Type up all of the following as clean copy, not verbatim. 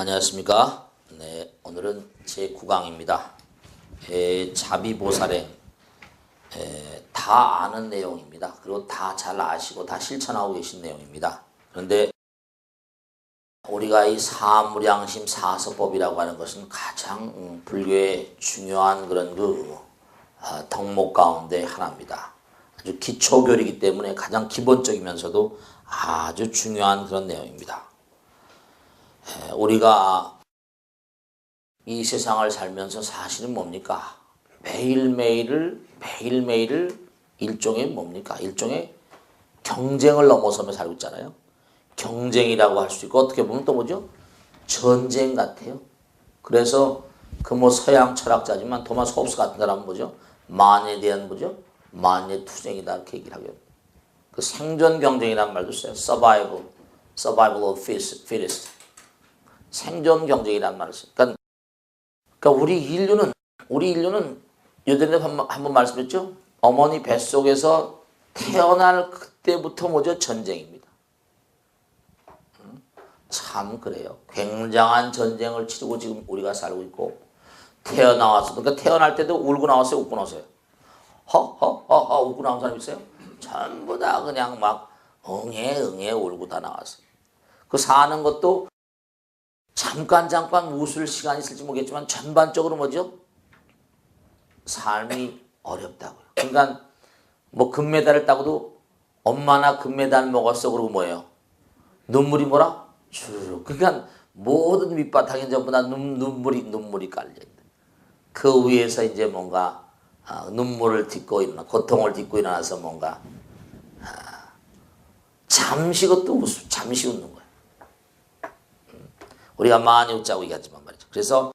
안녕하십니까. 네, 오늘은 제9강입니다. 자비보살의 다 아는 내용입니다. 그리고 다 잘 아시고 다 실천하고 계신 내용입니다. 그런데 우리가 이 사무량심 사서법이라고 하는 것은 가장 불교의 중요한 그런 덕목 가운데 하나입니다. 아주 기초교리이기 때문에 가장 기본적이면서도 아주 중요한 그런 내용입니다. 우리가 이 세상을 살면서 사실은 뭡니까? 매일매일을 일종의 뭡니까? 일종의 경쟁을 넘어서며 살고 있잖아요. 경쟁이라고 할 수 있고 어떻게 보면 또 뭐죠? 전쟁 같아요. 그래서 서양 철학자지만 토마스 홉스 같은 사람은 뭐죠? 만에 대한 뭐죠? 만의 투쟁이다 이렇게 얘기를 하거든요. 그 생존 경쟁이라는 말도 써요. survival of fittest. 생존 경쟁이라는 말을 써요. 그러니까 우리 인류는 예전에 한번 말씀했죠? 어머니 뱃속에서 태어날 그때부터 뭐죠? 전쟁입니다. 참 그래요. 굉장한 전쟁을 치르고 지금 우리가 살고 있고 태어나와서 그러니까 태어날 때도 울고 나왔어요, 웃고 나왔어요. 허 웃고 나온 사람 있어요? 전부 다 그냥 막 응애 울고 다 나왔어요. 그 사는 것도 잠깐 웃을 시간이 있을지 모르겠지만 전반적으로 뭐죠? 삶이 어렵다고요. 그러니까 뭐 금메달을 따고도 엄마나 금메달 먹었어 그러고 뭐예요? 눈물이 뭐라? 주르륵. 그러니까 모든 밑바탕에 전부 다 눈물이 깔려있다. 그 위에서 이제 뭔가 눈물을 딛고 일어나 고통을 딛고 일어나서 뭔가 잠시 웃는 거예요. 우리가 많이 웃자고 얘기하지만 말이죠. 그래서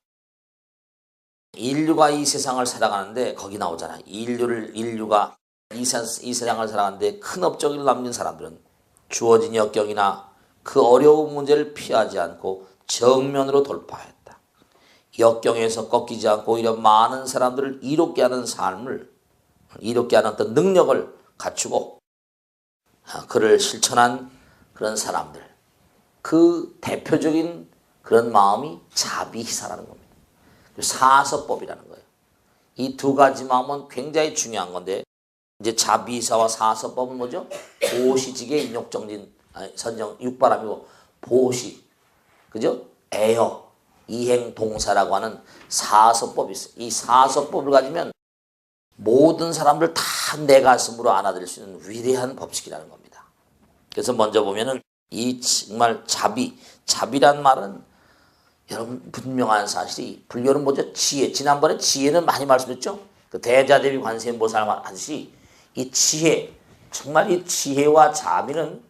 인류가 이 세상을 살아가는데 거기 나오잖아. 인류가 이 세상을 살아가는데 큰 업적을 남긴 사람들은 주어진 역경이나 그 어려운 문제를 피하지 않고 정면으로 돌파했다. 역경에서 꺾이지 않고 오히려 많은 사람들을 이롭게 하는 어떤 능력을 갖추고 그를 실천한 그런 사람들. 그 대표적인 그런 마음이 자비희사라는 겁니다. 사서법이라는 거예요. 이 두 가지 마음은 굉장히 중요한 건데 이제 자비희사와 사서법은 뭐죠? 보시직의 인욕정진 선정 육바람이고 보시 그죠? 애여 이행동사라고 하는 사서법이 있어요. 이 사서법을 가지면 모든 사람들 다 내 가슴으로 안아들일 수 있는 위대한 법칙이라는 겁니다. 그래서 먼저 보면은 이 정말 자비란 말은 여러분 분명한 사실이 불교는 뭐죠? 지혜. 지난번에 지혜는 많이 말씀드렸죠? 그 대자대비 관세음보살 하듯이 이 지혜, 정말 이 지혜와 자비는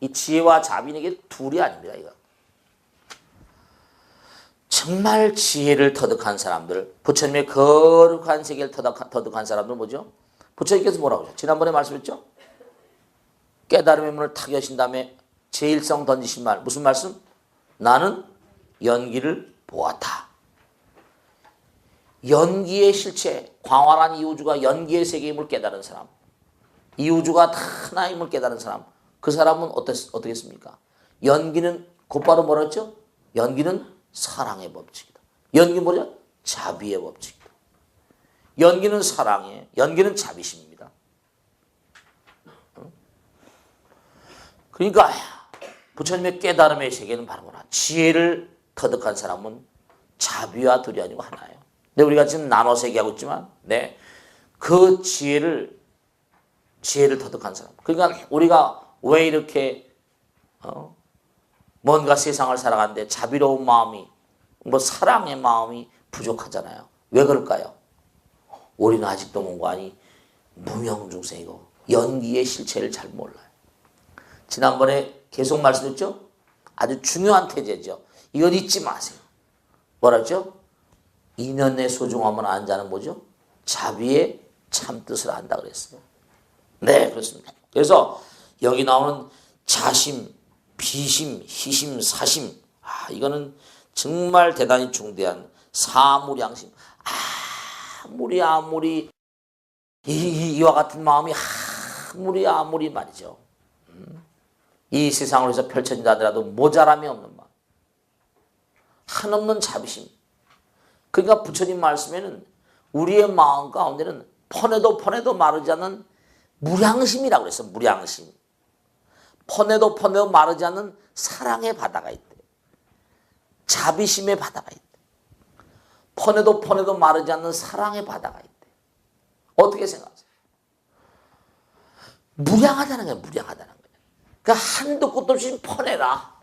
이 지혜와 자비는 이게 둘이 아닙니다. 이거. 정말 지혜를 터득한 사람들, 부처님의 거룩한 세계를 터득한 사람들 뭐죠? 부처님께서 뭐라고 하죠? 지난번에 말씀했죠? 깨달음의 문을 탁 여신 다음에 제일성 던지신 말, 무슨 말씀? 나는 연기를 보았다. 연기의 실체, 광활한 이 우주가 연기의 세계임을 깨달은 사람, 이 우주가 다 하나임을 깨달은 사람, 그 사람은 어떻겠습니까? 연기는 곧바로 뭐라 했죠? 연기는 사랑의 법칙이다. 연기는 뭐죠? 자비의 법칙이다. 연기는 사랑이에요. 연기는 자비심입니다. 그러니까 부처님의 깨달음의 세계는 바로 뭐라? 지혜를 터득한 사람은 자비와 둘이 아니고 하나예요. 근데 우리가 지금 나눠서 얘기하고 있지만 그 지혜를 터득한 사람. 그러니까 우리가 왜 이렇게 뭔가 세상을 살아가는데 자비로운 마음이 사랑의 마음이 부족하잖아요. 왜 그럴까요? 우리는 아직도 뭔가 무명중생이고 연기의 실체를 잘 몰라요. 지난번에 계속 말씀드렸죠? 아주 중요한 태제죠. 이건 잊지 마세요. 뭐라 했죠? 인연의 소중함을 아는 자는 뭐죠? 자비의 참뜻을 안다 그랬어요. 네, 그렇습니다. 그래서 여기 나오는 자심, 비심, 희심, 사심, 이거는 정말 대단히 중대한 사무량심. 아무리 이와 같은 마음이 아무리 말이죠. 이 세상을 위해서 펼쳐진다 하더라도 모자람이 없는 마음. 한없는 자비심. 그러니까 부처님 말씀에는 우리의 마음 가운데는 퍼내도 마르지 않는 무량심이라고 그랬어. 무량심. 퍼내도 마르지 않는 사랑의 바다가 있대. 자비심의 바다가 있대. 퍼내도 마르지 않는 사랑의 바다가 있대. 어떻게 생각하세요? 무량하다는 거예요. 무량하다는 거예요. 그러니까 한도 끝도 없이 퍼내라.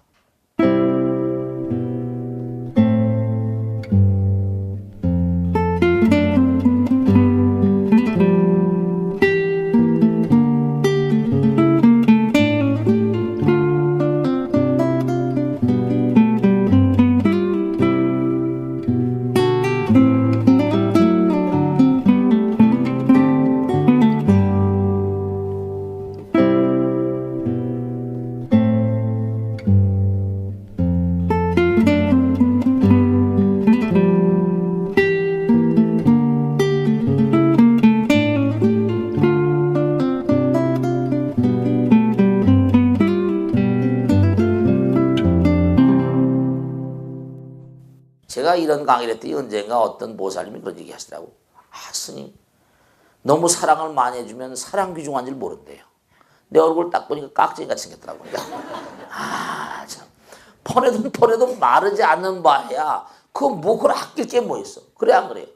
제가 이런 강의를 했더니 언젠가 어떤 보살님이 그런 얘기 하시더라고. 스님, 너무 사랑을 많이 해주면 사랑 귀중한 줄 모른대요. 내 얼굴 딱 보니까 깍쟁이같이 생겼더라고요. 참. 퍼내도 마르지 않는 바야. 그걸 아낄 게 뭐 있어. 그래, 안 그래요?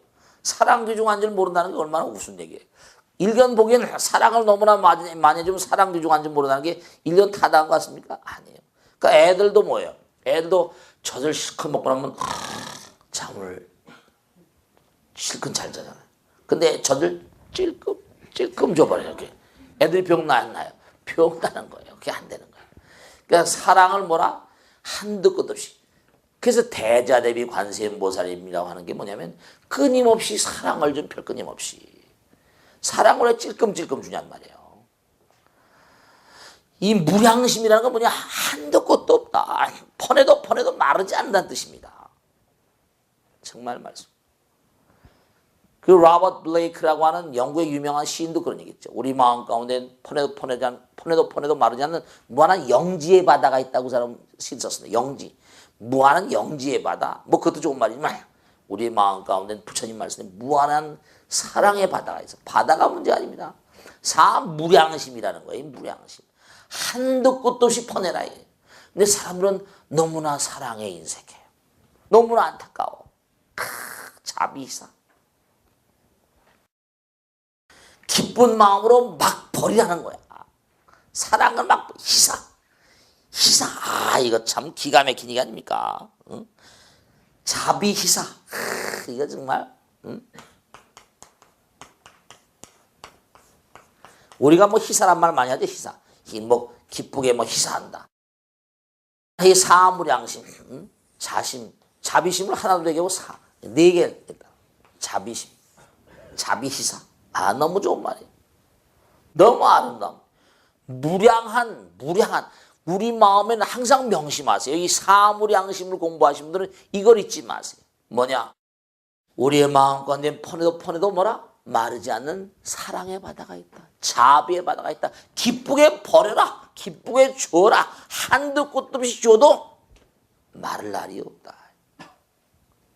사랑 귀중한 줄 모른다는 게 얼마나 우스운 얘기예요. 일견 보기엔 사랑을 너무나 많이 해주면 사랑 귀중한 줄 모른다는 게 일견 타당한 것 같습니까? 아니에요. 그러니까 애들도 뭐예요? 애들도 젖을 실컷 먹고 나면 잠을 실컷 잘 자잖아요. 근데 젖을 찔끔 줘버려요. 이렇게. 애들이 병 나요? 병 나는 거예요. 그게 안 되는 거예요. 그러니까 사랑을 한도 끝 없이. 그래서 대자대비 관세음보살님이라고 하는 게 뭐냐면 끊임없이 사랑을 좀 펼 끊임없이. 사랑을 왜 찔끔찔끔 주냔 말이에요. 이 무량심이라는 건 뭐냐? 한도 끝도 없다. 퍼내도 마르지 않는다는 뜻입니다. 정말 말씀. 그 로버트 블레이크라고 하는 영국의 유명한 시인도 그런 얘기 있죠. 우리 마음 가운데 퍼내도 마르지 않는 무한한 영지의 바다가 있다고 사람 시 썼습니다. 영지. 무한한 영지의 바다. 그것도 좋은 말이지만 우리 마음 가운데 부처님 말씀에 무한한 사랑의 바다가 있어. 바다가 문제 아닙니다. 무량심이라는 거예요. 무량심. 한도 끝도 없이 퍼내라. 근데 사람들은 너무나 사랑에 인색해요. 너무나 안타까워. 자비사. 기쁜 마음으로 막 버리라는 거야. 사랑을 막 희사. 이거 참 기가 막힌 얘기 아닙니까? 응? 자비희사. 이거 정말. 응? 우리가 희사란 말 많이 하죠. 희사. 기쁘게 희사한다. 이 사무량심, 자심, 자비심을 하나도 얘기하고 네 개 했다. 자비심, 자비희사. 너무 좋은 말이에요. 너무 아름다워. 무량한 우리 마음에는 항상 명심하세요. 이 사무량심을 공부하신 분들은 이걸 잊지 마세요. 뭐냐? 우리의 마음 가운데 퍼내도 마르지 않는 사랑의 바다가 있다. 자비의 바다가 있다. 기쁘게 버려라. 기쁘게 줘라. 한도 끝도 없이 줘도 마를 날이 없다.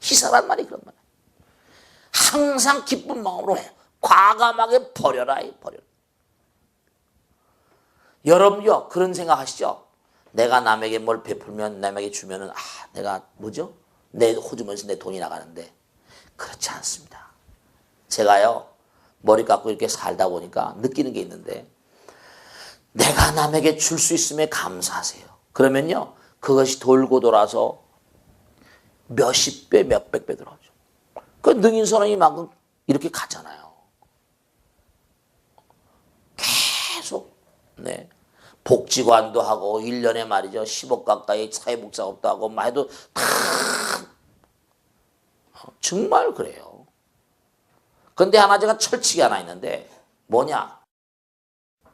희사란 말이 그런 말이야. 항상 기쁜 마음으로 과감하게 버려라. 여러분요, 그런 생각 하시죠? 내가 남에게 뭘 베풀면, 남에게 주면은, 내가 내 호주머니에서 내 돈이 나가는데. 그렇지 않습니다. 제가요, 머리 깎고 이렇게 살다 보니까 느끼는 게 있는데, 내가 남에게 줄 수 있음에 감사하세요. 그러면요, 그것이 돌고 돌아서 몇십 배, 몇백 배 들어오죠. 그 능인선언이 만큼 이렇게 가잖아요. 계속, 네. 복지관도 하고 1년에 말이죠. 10억 가까이 사회복지사업도 하고 해도 다 정말 그래요. 그런데 하나 제가 철칙이 하나 있는데 뭐냐?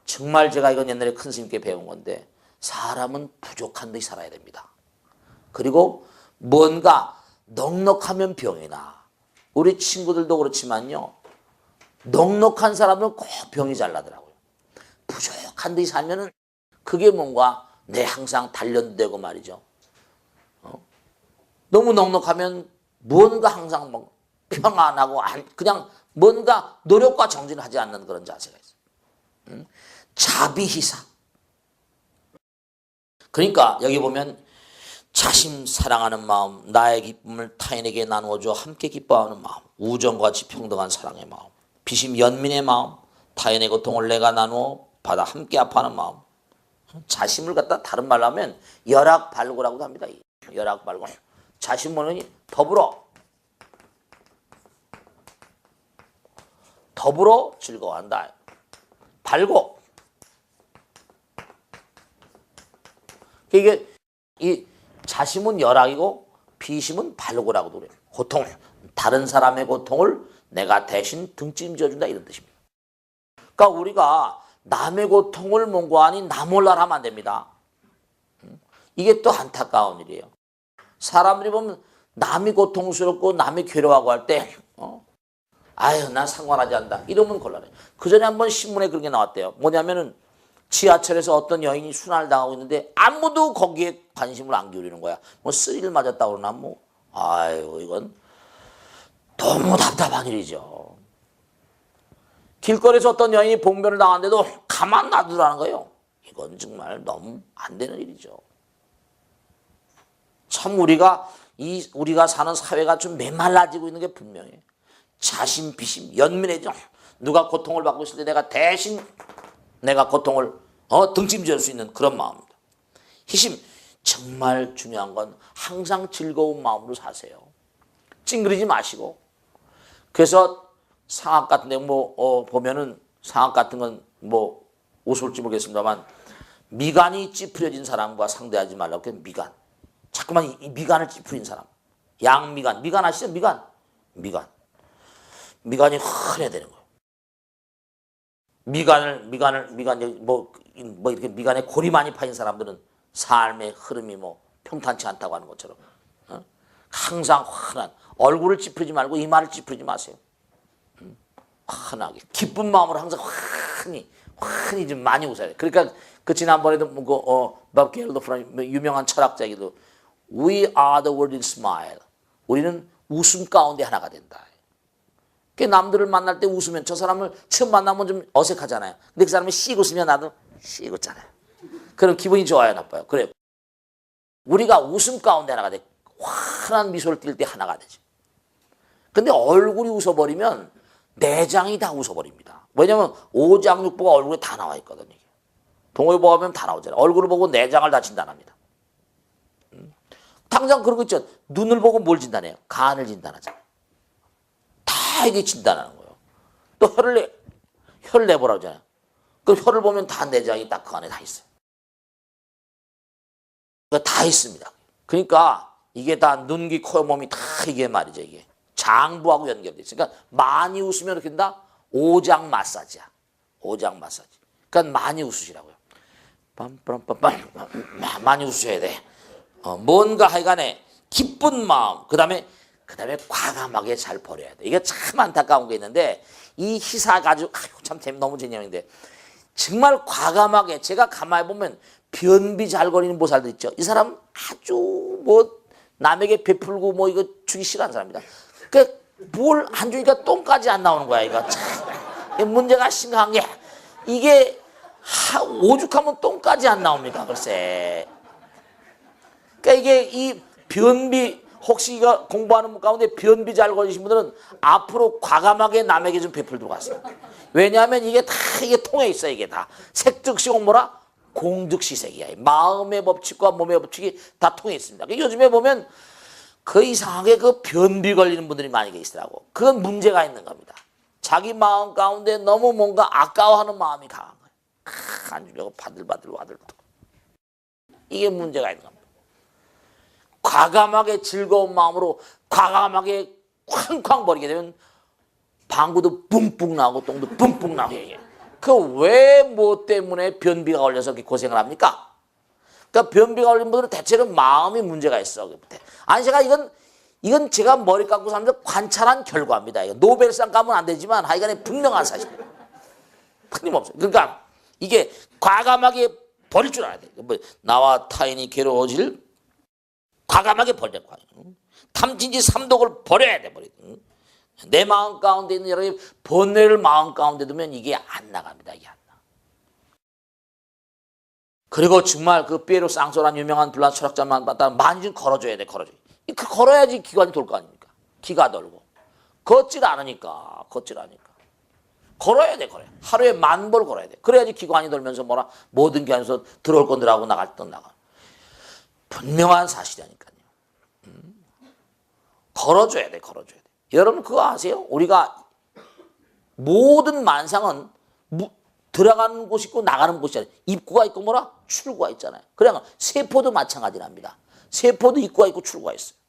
정말 제가 이건 옛날에 큰 스님께 배운 건데 사람은 부족한 듯이 살아야 됩니다. 그리고 뭔가 넉넉하면 병이 나. 우리 친구들도 그렇지만요. 넉넉한 사람은 꼭 병이 잘 나더라고요. 부족한 데 살면은 그게 뭔가 내 항상 단련되고 말이죠. 너무 넉넉하면 뭔가 항상 뭐 평안하고 그냥 뭔가 노력과 정진을 하지 않는 그런 자세가 있어요. 자비희사. 그러니까 여기 보면 자신 사랑하는 마음, 나의 기쁨을 타인에게 나누어줘 함께 기뻐하는 마음, 우정과 같이 평등한 사랑의 마음, 비심 연민의 마음, 타인의 고통을 내가 나누어 받아 함께 아파하는 마음. 자심을 갖다 다른 말로 하면 열악발고라고도 합니다. 열악발고. 자심 뭐니? 더불어 즐거워한다. 발고. 이게 이 자심은 열악이고 비심은 발고라고도 그래요. 고통을, 다른 사람의 고통을 내가 대신 등짐져준다 이런 뜻입니다. 그러니까 우리가 남의 고통을 뭔가 아닌 나 몰라 하면 안 됩니다. 이게 또 안타까운 일이에요. 사람들이 보면 남이 고통스럽고 남이 괴로워하고 할 때 아유 난 상관하지 않는다 이러면 곤란해요. 그 전에 한번 신문에 그런 게 나왔대요. 뭐냐면은 지하철에서 어떤 여인이 순환을 당하고 있는데 아무도 거기에 관심을 안 기울이는 거야. 뭐 스릴 맞았다고 그러나 뭐 아유 이건 너무 답답한 일이죠. 길거리에서 어떤 여인이 봉변을 당하는데도 가만 놔두라는 거예요. 이건 정말 너무 안 되는 일이죠. 참 우리가 사는 사회가 좀 메말라지고 있는 게 분명해. 자심, 비심, 연민해져. 누가 고통을 받고 있을 때 내가 대신 내가 고통을 등짐질 수 있는 그런 마음입니다. 희심, 정말 중요한 건 항상 즐거운 마음으로 사세요. 찡그리지 마시고. 그래서 상악 같은 데 보면은 상악 같은 건 뭐 웃을지 모르겠습니다만 미간이 찌푸려진 사람과 상대하지 말라고. 미간. 자꾸만 이 미간을 찌푸린 사람. 양미간. 미간 아시죠? 미간이 흔해야 되는 거예요. 이렇게 미간에 골이 많이 파인 사람들은 삶의 흐름이 평탄치 않다고 하는 것처럼. 항상 환한. 얼굴을 찌푸리지 말고 이마를 찌푸리지 마세요. 환하게. 기쁜 마음으로 항상 환히 좀 많이 웃어야 돼. 그러니까 그 지난번에도 밥 갤러 유명한 철학자이기도 We are the world in smile. 우리는 웃음 가운데 하나가 된다. 남들을 만날 때 웃으면 저 사람을 처음 만나면 좀 어색하잖아요. 근데 그 사람이 씩 웃으면 나도 씩 웃잖아요. 그럼 기분이 좋아요, 나빠요? 그래요. 우리가 웃음 가운데 하나가 돼. 환한 미소를 띌 때 하나가 되죠. 근데 얼굴이 웃어버리면 내장이 다 웃어버립니다. 왜냐면 오장육부가 얼굴에 다 나와 있거든요. 동호회보 하면 다 나오잖아요. 얼굴을 보고 내장을 다 진단합니다. 당장 그런 거 있죠. 눈을 보고 뭘 진단해요? 간을 진단하잖아요. 다 이게 진단하는 거예요. 또 혀를 내보라고 하잖아요. 그 혀를 보면 다 내장이 딱 그 안에 다 있어요. 다 있습니다. 그러니까 이게 다 눈, 귀, 코, 몸이 다 이게 말이죠. 이게 장부하고 연결돼 있어요. 그러니까 많이 웃으면 이렇게 된다. 오장 마사지야. 오장 마사지. 그러니까 많이 웃으시라고요. 빰빰빰빰 많이 웃으셔야 돼. 뭔가 하여간에 기쁜 마음. 그다음에 과감하게 잘 버려야 돼. 이게 참 안타까운 게 있는데 이 희사 가지고 참 너무 재미있는데 정말 과감하게 제가 가만히 보면 변비 잘 거리는 보살들 있죠. 이 사람 아주 남에게 베풀고 이거 주기 싫어하는 사람입니다. 그 뭘 안 주니까 똥까지 안 나오는 거야. 이거 참 문제가 심각한 게 이게 오죽하면 똥까지 안 나옵니다. 글쎄. 그러니까 이게 이 변비 혹시 이거 공부하는 분 가운데 변비 잘 걸리신 분들은 앞으로 과감하게 남에게 좀 베풀도록 하세요. 왜냐하면 이게 다 이게 통해 있어. 이게 다 색즉시공 공즉시색이야. 마음의 법칙과 몸의 법칙이 다 통해 있습니다. 요즘에 보면 그 이상하게 그 변비 걸리는 분들이 많이 계시더라고. 그건 문제가 있는 겁니다. 자기 마음 가운데 너무 뭔가 아까워하는 마음이 강한 거예요. 안 주려고 바들바들 와들고. 이게 문제가 있는 겁니다. 과감하게 즐거운 마음으로 과감하게 쾅쾅 버리게 되면 방구도 뿡뿡 나오고 똥도 뿡뿡 나오고. 그 왜 뭐 때문에 변비가 걸려서 그렇게 고생을 합니까? 그러니까 변비가 걸린 분들은 대체로 마음이 문제가 있어. 아니 제가 이건 이건 제가 머리 감고 사람들 관찰한 결과입니다. 이거 노벨상 가면 안 되지만 하여간에 분명한 사실이에요. 틀림없어요. 그러니까 이게 과감하게 버릴 줄 알아야 돼. 뭐 나와 타인이 괴로워질 과감하게 버려야 돼. 탐진지 삼독을 버려야 돼. 내 마음 가운데 있는 여러분이 번뇌를 마음 가운데 두면 이게 안 나갑니다. 이게 안 나. 그리고 정말 그 피에로 쌍소란 유명한 불란 철학자만 봤다 많이 좀 걸어줘야 돼. 걸어줘야 돼. 그 걸어야지 기관이 돌 거 아닙니까? 기가 돌고. 걷질 않으니까. 걸어야 돼, 걸어야. 하루에 10,000보 걸어야 돼. 그래야지 기관이 돌면서 뭐라 모든 기관에서 들어올 건들하고 나갈 땐 나가. 분명한 사실이니까요. 걸어줘야 돼. 여러분 그거 아세요? 우리가 모든 만상은 들어가는 곳이 있고 나가는 곳이 있잖아요. 입구가 있고 뭐라? 출구가 있잖아요. 그러니까 세포도 마찬가지랍니다. 세포도 입구가 있고 출구가 있어요.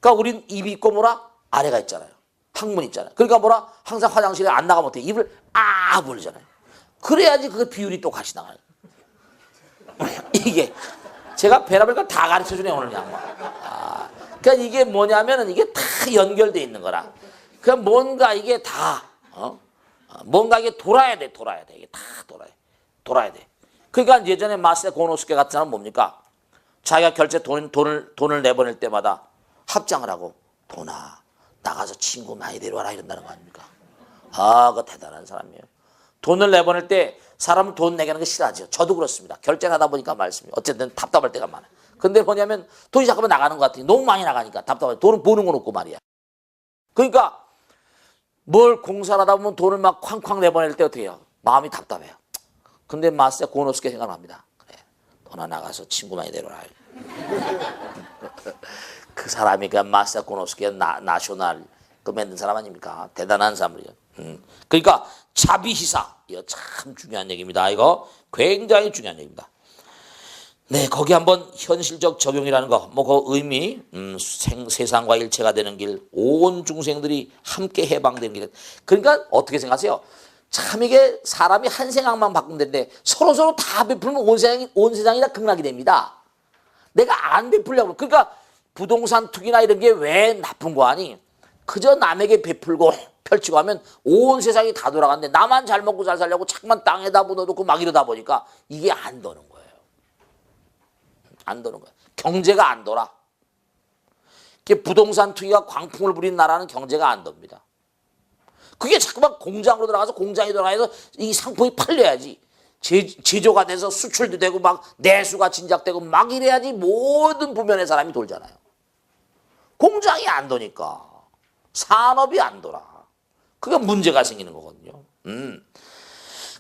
그러니까 우린 입이 있고 뭐라? 아래가 있잖아요. 항문 있잖아요. 그러니까 뭐라? 항상 화장실에 안 나가면 어때? 입을 벌리잖아요. 그래야지 그 비율이 똑같이 나가요. 이게 제가 별의별 걸 다 가르쳐주네 오늘 양반. 그러니까 이게 뭐냐면은 이게 다 연결돼 있는 거라. 그러니까 뭔가 이게 다 뭔가 이게 돌아야 돼. 이게 다 돌아야 돼. 그러니까 예전에 마세 고노스케 같은 사람은 뭡니까? 자기가 결제 돈을 내보낼 때마다 합장을 하고 돈아 나가서 친구 많이 데려와라 이런다는 거 아닙니까? 그거 대단한 사람이에요. 돈을 내보낼 때 사람은 돈 내게 하는 거 싫어하죠. 저도 그렇습니다. 결제를 하다 보니까 말씀이 어쨌든 답답할 때가 많아요. 근데 뭐냐면 돈이 잠깐만 나가는 것 같아요. 너무 많이 나가니까 답답해요. 돈은 보는 건 없고 말이야. 그러니까 뭘 공사를 하다 보면 돈을 막 쾅쾅 내보낼 때 어떻게 해요? 마음이 답답해요. 근데 마스터 고노스케 생각납니다. 그래, 돈아 나가서 친구 많이 데려라. 그 사람이 그 마스터 고노스케 나셔널 그 만든 사람 아닙니까? 대단한 사람이에요. 그러니까 자비희사 이거 참 중요한 얘기입니다. 이거 굉장히 중요한 얘기입니다. 네, 거기 한번 현실적 적용이라는 거, 그 의미, 세상과 일체가 되는 길, 온 중생들이 함께 해방되는 길. 그러니까 어떻게 생각하세요? 참 이게 사람이 한 생각만 바꾸면 되는데 서로 다 베풀면 온 세상이 다 극락이 됩니다. 내가 안 베풀려고. 그러니까 부동산 투기나 이런 게 왜 나쁜 거 아니? 그저 남에게 베풀고 펼치고 하면 온 세상이 다 돌아가는데 나만 잘 먹고 잘 살려고 자꾸만 땅에다 묻어놓고 막 이러다 보니까 이게 안 도는 거예요. 안 도는 거야. 경제가 안 돌아. 부동산 투기가 광풍을 부린 나라는 경제가 안 돕니다. 그게 자꾸만 공장으로 들어가서 공장이 돌아가서 이 상품이 팔려야지. 제조가 돼서 수출도 되고 막 내수가 진작되고 막 이래야지 모든 부면의 사람이 돌잖아요. 공장이 안 도니까 산업이 안 돌아. 그게 문제가 생기는 거거든요.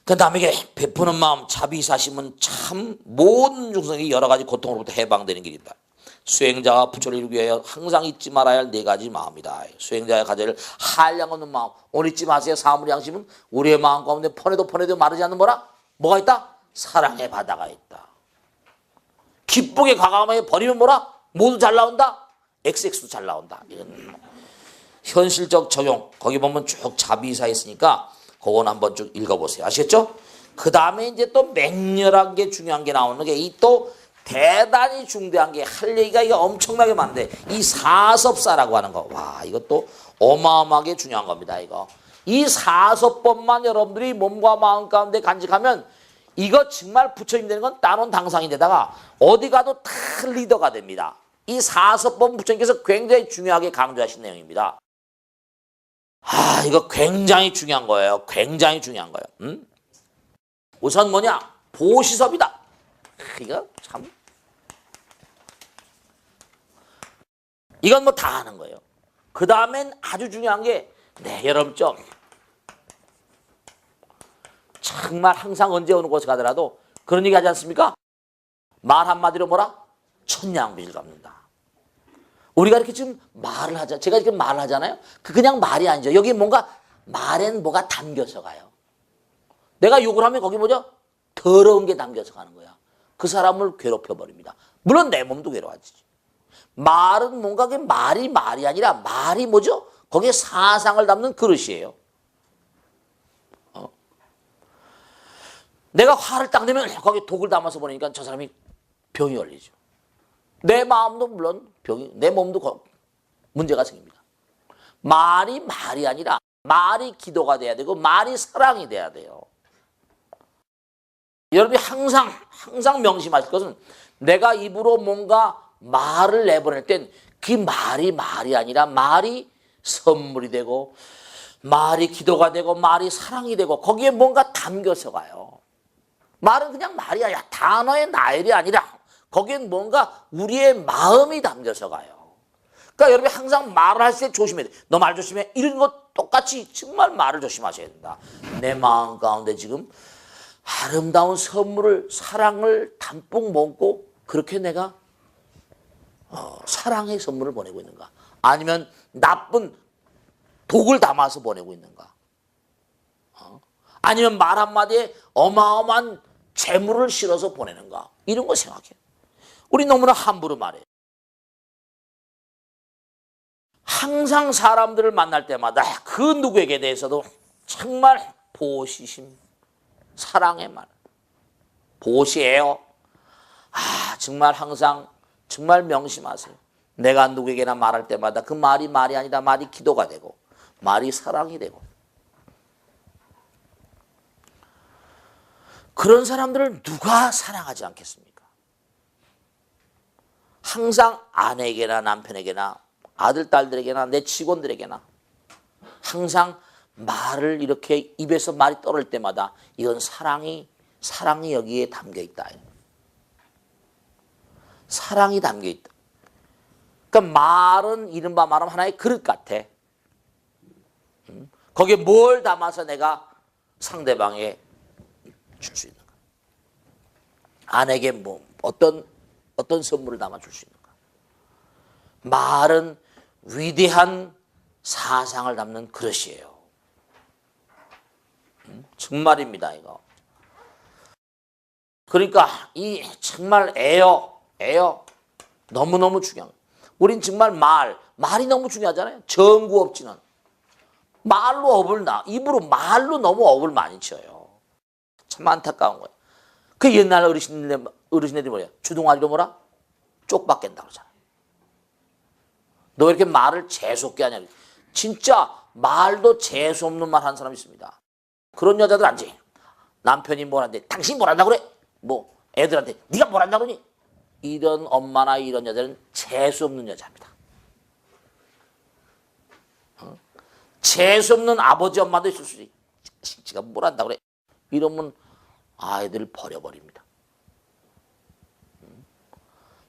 그 남에게 베푸는 마음, 자비사심은 참 모든 중생이 여러 가지 고통으로부터 해방되는 길이다. 수행자가 부처를 이루기 위하여 항상 잊지 말아야 할 4가지 마음이다. 수행자의 가져야 할 한량 없는 마음. 오늘 잊지 마세요. 사물 양심은 우리의 마음 가운데 퍼내도 마르지 않는 뭐가 있다? 사랑의 바다가 있다. 기쁘게 과감하게 버리면 모두 잘 나온다? XX도 잘 나온다. 이건 현실적 적용. 거기 보면 쭉 자비사 있으니까 그건 한번 쭉 읽어보세요. 아시겠죠? 그 다음에 이제 또 맹렬한 게 중요한 게 나오는 게 이 또 대단히 중대한 게 할 얘기가 이게 엄청나게 많은데 이 사섭사라고 하는 거. 와, 이것도 어마어마하게 중요한 겁니다. 이 사섭법만 여러분들이 몸과 마음 가운데 간직하면 이거 정말 부처님 되는 건 따놓은 당상인데다가 어디 가도 다 리더가 됩니다. 이 사섭법 부처님께서 굉장히 중요하게 강조하신 내용입니다. 이거 굉장히 중요한 거예요. 굉장히 중요한 거예요. 우선 뭐냐? 보시섭이다. 이거 참. 이건 다 하는 거예요. 그 다음엔 아주 중요한 게, 여러분 정말 항상 언제 어느 곳에 가더라도 그런 얘기 하지 않습니까? 말 한마디로 천냥빚을 갚는다. 우리가 이렇게 지금 말을 하자. 제가 이렇게 말을 하잖아요. 그냥 말이 아니죠. 여기 뭔가 말엔 뭐가 담겨서 가요. 내가 욕을 하면 거기 더러운 게 담겨서 가는 거야. 그 사람을 괴롭혀버립니다. 물론 내 몸도 괴로워하지. 말은 뭔가 그 말이 아니라 말이 뭐죠? 거기에 사상을 담는 그릇이에요. 내가 화를 딱 내면 거기에 독을 담아서 보내니까 저 사람이 병이 걸리죠. 내 마음도 물론 병이, 내 몸도 문제가 생깁니다. 말이 아니라 말이 기도가 돼야 되고 말이 사랑이 돼야 돼요. 여러분이 항상 명심하실 것은 내가 입으로 뭔가 말을 내보낼 땐 그 말이 아니라 말이 선물이 되고 말이 기도가 되고 말이 사랑이 되고 거기에 뭔가 담겨서 가요. 말은 그냥 말이 아니라 단어의 나열이 아니라 거기엔 뭔가 우리의 마음이 담겨서 가요. 그러니까 여러분이 항상 말을 할 때 조심해야 돼. 너 말 조심해. 이런 것 똑같이 정말 말을 조심하셔야 된다. 내 마음 가운데 지금 아름다운 선물을 사랑을 담뿍 먹고 그렇게 내가 사랑의 선물을 보내고 있는가? 아니면 나쁜 독을 담아서 보내고 있는가? 아니면 말 한마디에 어마어마한 재물을 실어서 보내는가? 이런 거 생각해. 우리 너무나 함부로 말해요. 항상 사람들을 만날 때마다 그 누구에게 대해서도 정말 보시심, 사랑의 말, 보시예요. 정말 항상 정말 명심하세요. 내가 누구에게나 말할 때마다 그 말이 아니라 말이 기도가 되고 말이 사랑이 되고 그런 사람들을 누가 사랑하지 않겠습니까? 항상 아내에게나 남편에게나 아들, 딸들에게나 내 직원들에게나 항상 말을 이렇게 입에서 말이 떨어질 때마다 이건 사랑이 여기에 담겨 있다. 사랑이 담겨 있다. 그러니까 말은 이른바 말하면 하나의 그릇 같아. 거기에 뭘 담아서 내가 상대방에 줄 수 있는가? 아내에게 뭐 어떤 선물을 담아 줄 수 있는가? 말은 위대한 사상을 담는 그릇이에요. 정말입니다, 이거. 그러니까 이 정말 애요. 너무너무 중요한 거예요. 우린 정말 말이 너무 중요하잖아요. 정구업지는. 입으로 말로 너무 업을 많이 쳐요. 참 안타까운 거예요. 그 옛날 어르신들이 뭐야? 주둥아리로 뭐라? 쪽박 깬다 그러잖아요. 너 왜 이렇게 말을 재수없게 하냐. 진짜 말도 재수없는 말 하는 사람이 있습니다. 그런 여자들 아니지. 남편이 뭐라는데 당신이 뭐란다고 그래? 뭐 애들한테 네가 뭐란다고 그러니? 이런 엄마나 이런 여자는 재수없는 여자입니다. 재수없는 아버지 엄마도 있을 수 있지. 지가 뭐란다고 그래? 이러면 아이들을 버려버립니다.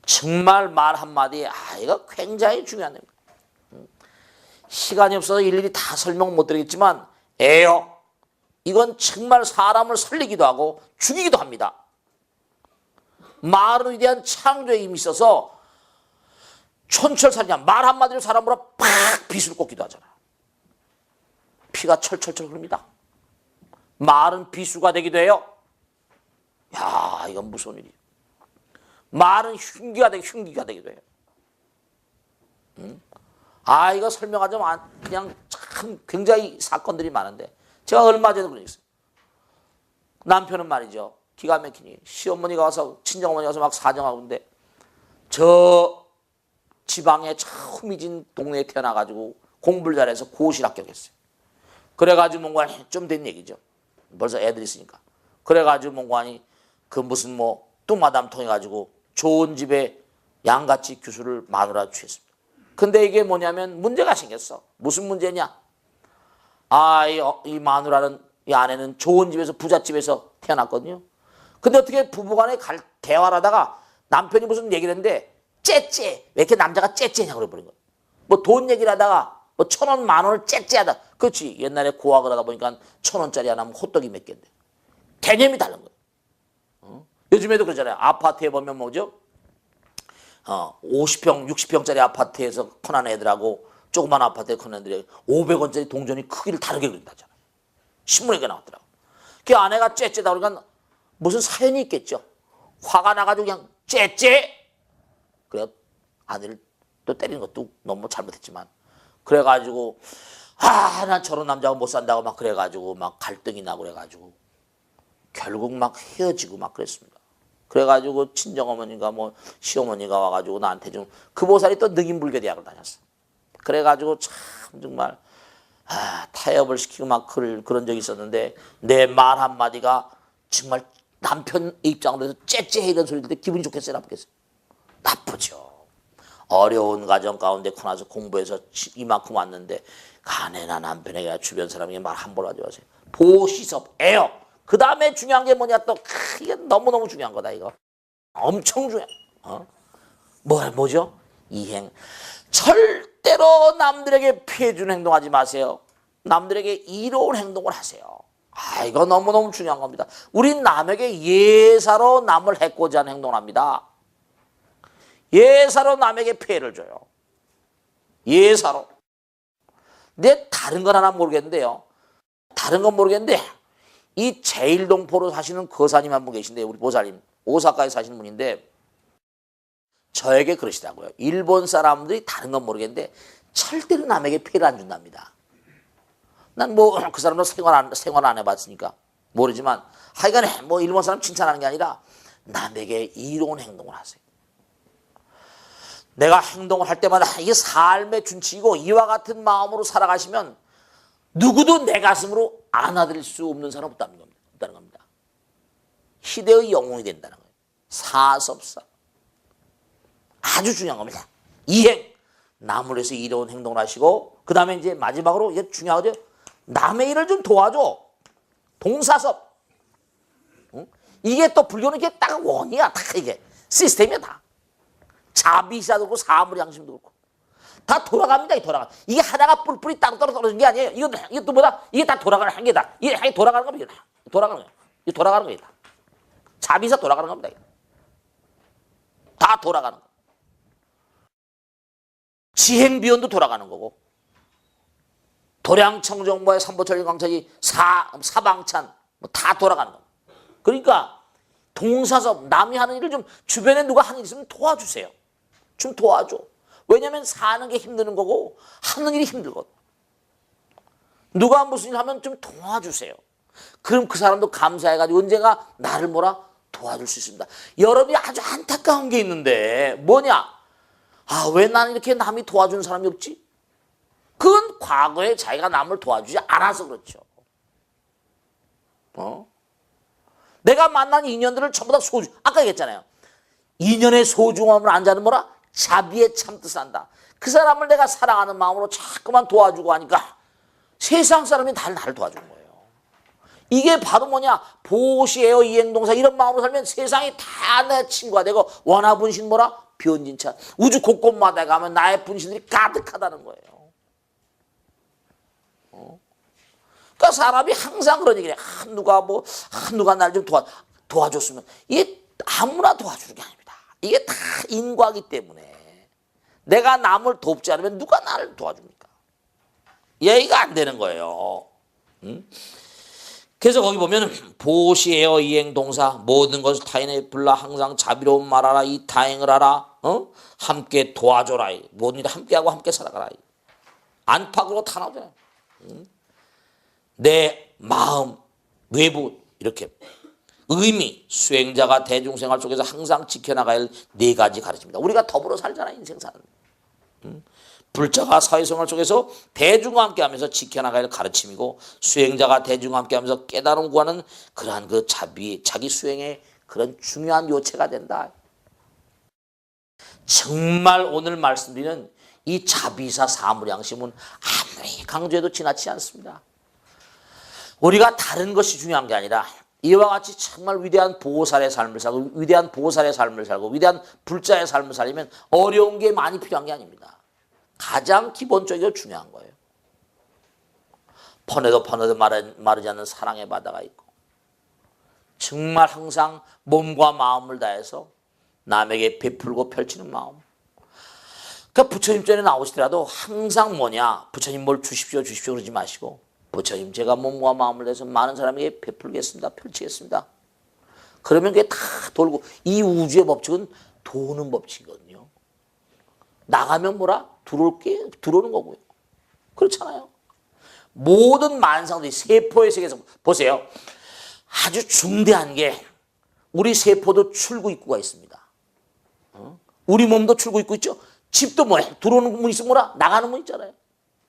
정말 말 한마디 아이가 굉장히 중요한 겁니다. 시간이 없어서 일일이 다 설명 못 드리겠지만 애요. 이건 정말 사람을 살리기도 하고 죽이기도 합니다. 말은 위대한 창조의 힘이 있어서 촌철살인이야. 말 한마디로 사람으로 팍 빗을 꽂기도 하잖아. 피가 철철철 흐릅니다. 말은 비수가 되기도 해요. 야, 이건 무서운 일이에요. 말은 흉기가 되기도 해요. 이거 설명하자면 그냥 참 굉장히 사건들이 많은데 제가 얼마 전에 그런 적 있어요. 남편은 말이죠. 기가 막히니 시어머니가 와서 친정어머니가 와서 막 사정하고 있는데 저 지방에 참 후미진 동네에 태어나가지고 공부를 잘해서 고시를 합격했어요. 그래가지고 뭔가 좀 된 얘기죠. 벌써 애들이 있으니까. 그래가지고 뭔가니 그 무슨 뭐 뚱마담 통해가지고 좋은 집에 양같이 교수를 마누라 취했습니다. 근데 이게 뭐냐면 문제가 생겼어. 무슨 문제냐? 이 마누라는 이 아내는 좋은 집에서 부잣집에서 태어났거든요. 근데 어떻게 부부간에 대화를 하다가 남편이 무슨 얘기를 했는데 째째 왜 이렇게 남자가 째째냐고 그래버린 거예요. 뭐 돈 얘기를 하다가 뭐 1,000원, 10,000원을 째째하다. 그렇지. 옛날에 고학을 하다 보니까 1,000원짜리 하나면 호떡이 몇 개인데. 개념이 다른 거예요. 요즘에도 그러잖아요. 아파트에 보면 뭐죠? 50평, 60평짜리 아파트에서 커난 애들하고 조그만 아파트에 커난 애들이 500원짜리 동전이 크기를 다르게 그린다잖아요. 신문에 나왔더라고. 그 아내가 째째다 그러니까 무슨 사연이 있겠죠. 화가 나가지고 그냥 째째. 그래 아내를 또 때리는 것도 너무 잘못했지만 그래가지고 난 저런 남자하고 못 산다고 막 그래가지고 막 갈등이 나고 그래가지고 결국 막 헤어지고 막 그랬습니다. 그래가지고 친정어머니가 뭐 시어머니가 와가지고 나한테 좀 그 보살이 또 늑인불교 대학을 다녔어. 그래가지고 참 정말 타협을 시키고 막 그런 적이 있었는데 내 말 한마디가 정말 남편 입장으로 해서 째째해 이런 소리 들을 때 기분이 좋겠어요, 나쁘겠어요? 나쁘죠. 어려운 가정 가운데 커나서 공부해서 이만큼 왔는데 아내나 남편에게 주변 사람에게 말 함부로 하지 마세요. 보시섭에요. 그 다음에 중요한 게 뭐냐 또 이게 너무너무 중요한 거다 이거. 엄청 중요해. 뭐죠? 이행. 절대로 남들에게 피해 주는 행동하지 마세요. 남들에게 이로운 행동을 하세요. 이거 너무너무 중요한 겁니다. 우린 남에게 예사로 남을 해코지 하는 행동을 합니다. 예사로 남에게 피해를 줘요. 예사로. 근데 다른 건 하나 모르겠는데요. 다른 건 모르겠는데 이 제일동포로 사시는 거사님 한 분 계신데 우리 보살님 오사카에 사시는 분인데 저에게 그러시더라고요. 일본 사람들이 다른 건 모르겠는데 절대로 남에게 피해를 안 준답니다. 난 뭐 그 사람도 생활 안 해봤으니까 모르지만 하여간에 뭐 일본 사람 칭찬하는 게 아니라 남에게 이로운 행동을 하세요. 내가 행동을 할 때마다 이게 삶의 준칙이고 이와 같은 마음으로 살아가시면 누구도 내 가슴으로 안아드릴 수 없는 사람 없다는 겁니다. 희대의 영웅이 된다는 거예요. 사섭사. 아주 중요한 겁니다. 이행. 남을 위해서 이로운 행동을 하시고 그 다음에 이제 마지막으로 이게 중요하죠. 남의 일을 좀 도와줘. 동사섭. 이게 또 불교는 이게 딱 원이야. 다 이게 시스템이야 다. 자비사도 그렇고 사물양심도 그렇고 다 돌아갑니다. 이게 하나가 뿔뿔이 따로 떨어지는 게 아니에요. 이거 또 뭐다? 이게 다 돌아가는 한계다. 이게 돌아가는 겁니다. 돌아가는 거예요. 이게 돌아가는 거예요. 자비사 돌아가는 겁니다. 다 돌아가는 거. 지행비원도 돌아가는 거고 도량청정모의 삼보철 광천이 사방찬 뭐 다 돌아가는 겁니다. 그러니까 동사섭 남이 하는 일을 좀 주변에 누가 하는 일 있으면 도와주세요. 좀 도와줘. 왜냐하면 사는 게 힘드는 거고 하는 일이 힘들거든. 누가 무슨 일 하면 좀 도와주세요. 그럼 그 사람도 감사해가지고 언젠가 나를 도와줄 수 있습니다. 여러분이 아주 안타까운 게 있는데 뭐냐? 왜 나는 이렇게 남이 도와주는 사람이 없지? 그건 과거에 자기가 남을 도와주지 않아서 그렇죠. 내가 만난 인연들을 전부 다 아까 얘기했잖아요. 인연의 소중함을 안 자는 자비의 참뜻을 안다. 그 사람을 내가 사랑하는 마음으로 자꾸만 도와주고 하니까 세상 사람이 다 나를 도와주는 거예요. 이게 바로 보시에요 이행동사 이런 마음으로 살면 세상이 다 내 친구가 되고 원하분신 변진차. 우주 곳곳마다 가면 나의 분신들이 가득하다는 거예요. 그러니까 사람이 항상 그런 얘기를 해. 누가 날 좀 도와줬으면 이게 아무나 도와주는 게 아닙니다. 이게 다 인과기 때문에 내가 남을 돕지 않으면 누가 나를 도와줍니까? 예의가 안 되는 거예요. 그래서 거기 보면 보시에요 이행동사 모든 것을 타인에게 불라 항상 자비로운 말하라 이 다행을 하라 함께 도와줘라 모든 일 함께하고 함께 살아가라 안팎으로 다 나오잖아요. 내 마음 외부 이렇게 의미 수행자가 대중생활 속에서 항상 지켜나가야 할 네 가지 가르칩니다. 우리가 더불어 살잖아 인생 사는. 불자가 사회생활 속에서 대중과 함께하면서 지켜나가야 할 가르침이고 수행자가 대중과 함께하면서 깨달음 구하는 그러한 그 자기 수행의 그런 중요한 요체가 된다. 정말 오늘 말씀드리는 이 자비사 사물양심은 아무리 강조해도 지나치지 않습니다. 우리가 다른 것이 중요한 게 아니라 이와 같이 정말 위대한 보살의 삶을 살고 위대한 보살의 삶을 살고 위대한 불자의 삶을 살려면 어려운 게 많이 필요한 게 아닙니다. 가장 기본적이고 중요한 거예요. 퍼내도 마르지 않는 사랑의 바다가 있고 정말 항상 몸과 마음을 다해서 남에게 베풀고 펼치는 마음. 그러니까 부처님 전에 나오시더라도 항상 부처님 뭘 주십시오 그러지 마시고 부처님 제가 몸과 마음을 다해서 많은 사람에게 베풀겠습니다. 펼치겠습니다. 그러면 그게 다 돌고 이 우주의 법칙은 도는 법칙이거든요. 나가면 들어오는 거고요. 그렇잖아요. 모든 만상들이 세포의 세계에서 보세요. 아주 중대한 게 우리 세포도 출구 입구가 있습니다. 우리 몸도 출구 입구 있죠. 집도 뭐야? 들어오는 문 있으면 뭐라? 나가는 문 있잖아요.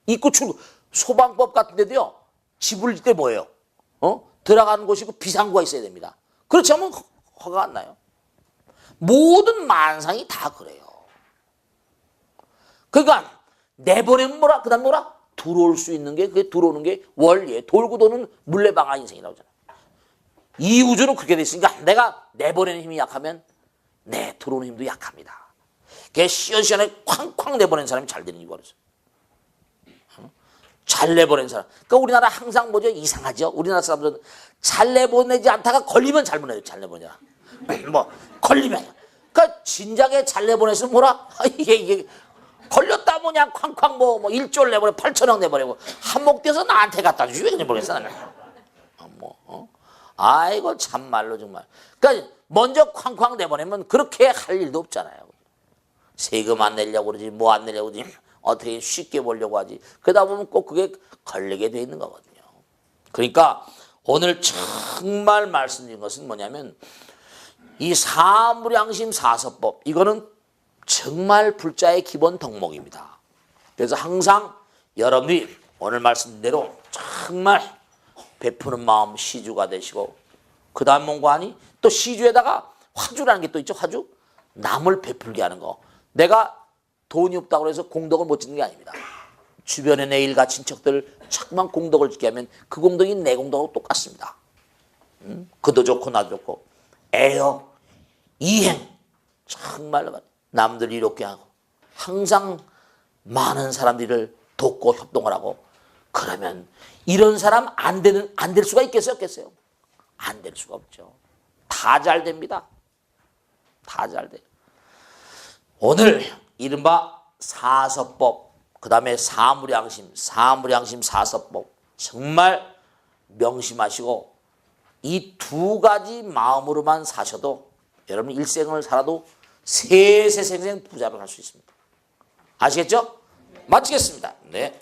입구 출구. 소방법 같은 데도요. 집을 질 때 뭐예요? 들어가는 곳이고 비상구가 있어야 됩니다. 그렇지 않으면 허가 안 나요. 모든 만상이 다 그래요. 그러니까 내보내면 뭐라? 그 다음 뭐라? 들어올 수 있는 게, 그게 들어오는 게 원리에 돌고 도는 물레방아 인생이라고 하잖아요. 이 우주는 그렇게 돼 있으니까 내가 내보내는 힘이 약하면 내 들어오는 힘도 약합니다. 그게 시원시원하게 쾅쾅 내보내는 사람이 잘 되는 이유가 그래서. 잘 내보내는 사람. 그러니까 우리나라 항상 뭐죠? 이상하죠? 우리나라 사람들은 잘 내보내지 않다가 걸리면 잘 보내요. 잘 내보내라. 뭐, 걸리면. 그러니까 진작에 잘 내보냈으면 뭐라? 이게 걸렸다 뭐냐? 쾅쾅 뭐 1조를 내보내 8천억 내보내고 한몫 떼서 나한테 갖다 주지 왜 모르겠어 나는. 아이고 참말로 정말. 그러니까 먼저 쾅쾅 내보내면 그렇게 할 일도 없잖아요. 세금 안 내려고 그러지 뭐 안 내려고 그러지 어떻게 쉽게 벌려고 하지. 그러다 보면 꼭 그게 걸리게 돼 있는 거거든요. 그러니까 오늘 정말 말씀드린 것은 뭐냐면 이 사무량심 사서법 이거는 정말 불자의 기본 덕목입니다. 그래서 항상 여러분이 오늘 말씀드린 대로 정말 베푸는 마음 시주가 되시고 그 다음 뭔가 하니 또 시주에다가 화주라는 게 또 있죠. 화주. 남을 베풀게 하는 거. 내가 돈이 없다고 해서 공덕을 못 짓는 게 아닙니다. 주변에 내 일가 친척들 자꾸만 공덕을 짓게 하면 그 공덕이 내 공덕하고 똑같습니다. 그도 좋고 나도 좋고 애여 이행 정말 남들 이롭게 하고 항상 많은 사람들을 돕고 협동을 하고 그러면 이런 사람 안 될 수가 있겠어요? 없겠어요? 안 될 수가 없죠. 다 잘 됩니다. 다 잘 돼요. 오늘 이른바 사서법, 그 다음에 사무량심 사서법 정말 명심하시고 이 두 가지 마음으로만 사셔도 여러분 일생을 살아도 세세생생 부자로 갈 수 있습니다. 아시겠죠? 마치겠습니다. 네.